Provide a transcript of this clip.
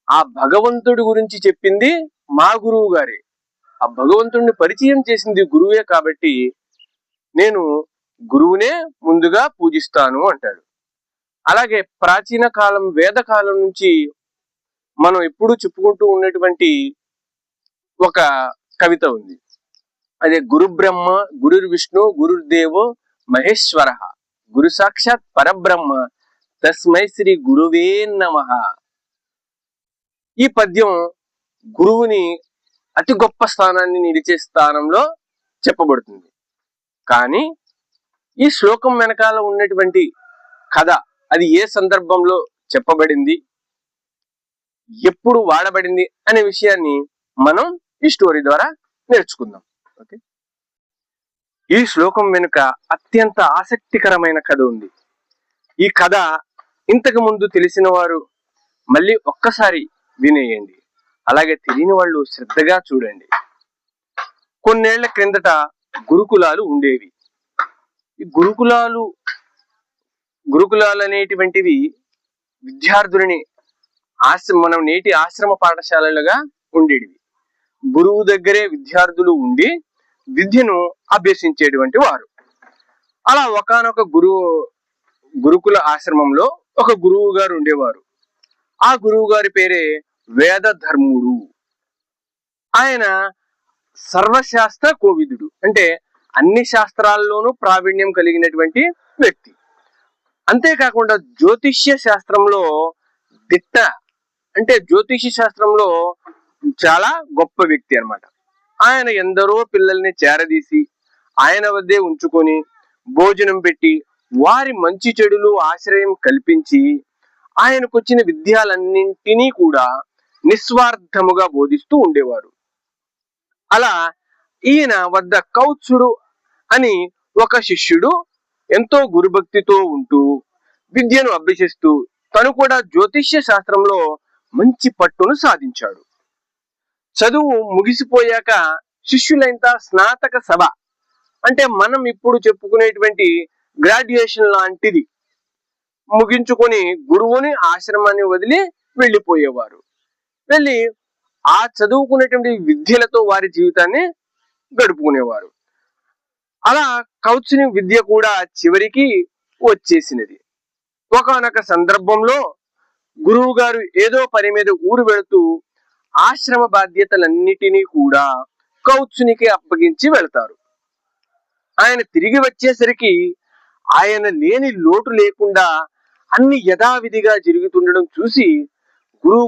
ఆ భగవంతుడి గురించి చెప్పింది మా గురువు గారే. ఆ భగవంతుడిని పరిచయం చేసింది గురువే కాబట్టి నేను గురువునే ముందుగా పూజిస్తాను అంటాడు. అలాగే ప్రాచీన కాలం వేద కాలం నుంచి మనం ఎప్పుడూ చెప్పుకుంటూ ఉన్నటువంటి ఒక కవిత ఉంది. అదే గురు బ్రహ్మ గురుర్ విష్ణు గురుర్దేవో మహేశ్వర గురు సాక్షాత్ పరబ్రహ్మ తస్మై శ్రీ గురువే నమః. ఈ పద్యం గురువుని అతి గొప్ప స్థానాన్ని నిలిచే స్థానంలో చెప్పబడుతుంది. కానీ ఈ శ్లోకం వెనకాల ఉన్నటువంటి కథ, అది ఏ సందర్భంలో చెప్పబడింది, ఎప్పుడు వాడబడింది అనే విషయాన్ని మనం ఈ స్టోరీ ద్వారా నేర్చుకుందాం. ఓకే, ఈ శ్లోకం వెనుక అత్యంత ఆసక్తికరమైన కథ ఉంది. ఈ కథ ఇంతకు ముందు తెలిసిన వారు మళ్ళీ ఒక్కసారి వినేయండి, అలాగే తెలియని వాళ్ళు శ్రద్ధగా చూడండి. కొన్నేళ్ల క్రిందట గురుకులాలు ఉండేవి. ఈ గురుకులాలు అనేటువంటివి విద్యార్థులని మనం నేటి ఆశ్రమ పాఠశాలలుగా ఉండేవి. గురువు దగ్గరే విద్యార్థులు ఉండి విద్యను అభ్యసించేటువంటి వారు. అలా ఒకానొక గురుకుల ఆశ్రమంలో ఒక గురువు గారు ఉండేవారు. ఆ గురువు గారి పేరే వేద ధర్ముడు. ఆయన సర్వశాస్త్ర కోవిదుడు, అంటే అన్ని శాస్త్రాల్లోనూ ప్రావీణ్యం కలిగినటువంటి వ్యక్తి. అంతేకాకుండా జ్యోతిష్య శాస్త్రంలో దిట్ట, అంటే జ్యోతిష శాస్త్రంలో చాలా గొప్ప వ్యక్తి అన్నమాట. ఆయన ఎందరో పిల్లల్ని చేరదీసి ఆయన వద్దే ఉంచుకొని భోజనం పెట్టి వారి మంచి చెడులు ఆశ్రయం కల్పించి ఆయనకు వచ్చిన విద్యలన్నింటినీ కూడా నిస్వార్థముగా బోధిస్తూ ఉండేవారు. అలా ఈయన వద్ద కౌత్సుడు అని ఒక శిష్యుడు ఎంతో గురుభక్తితో ఉంటూ విద్యను అభ్యసిస్తూ తను కూడా జ్యోతిష్య శాస్త్రంలో మంచి పట్టును సాధించాడు. చదువు ముగిసిపోయాక శిష్యులంతా స్నాతక సభ, అంటే మనం ఇప్పుడు చెప్పుకునేటువంటి గ్రాడ్యుయేషన్ లాంటిది ముగించుకొని గురువుని ఆశ్రమాన్ని వదిలి వెళ్ళిపోయేవారు. వెళ్ళి ఆ చదువుకునేటువంటి విద్యలతో వారి జీవితాన్ని గడుపుకునేవారు. అలా కౌత్సుని విద్య కూడా చివరికి వచ్చేసినది. ఒకానొక సందర్భంలో గురువు గారు ఏదో పని మీద ఊరు వెళుతూ ఆశ్రమ బాధ్యతలన్నిటినీ కూడా కౌత్సునికి అప్పగించి వెళ్తారు. ఆయన తిరిగి వచ్చేసరికి ఆయన లేని లోటు లేకుండా అన్ని యథావిధిగా జరుగుతుండడం చూసి గురువు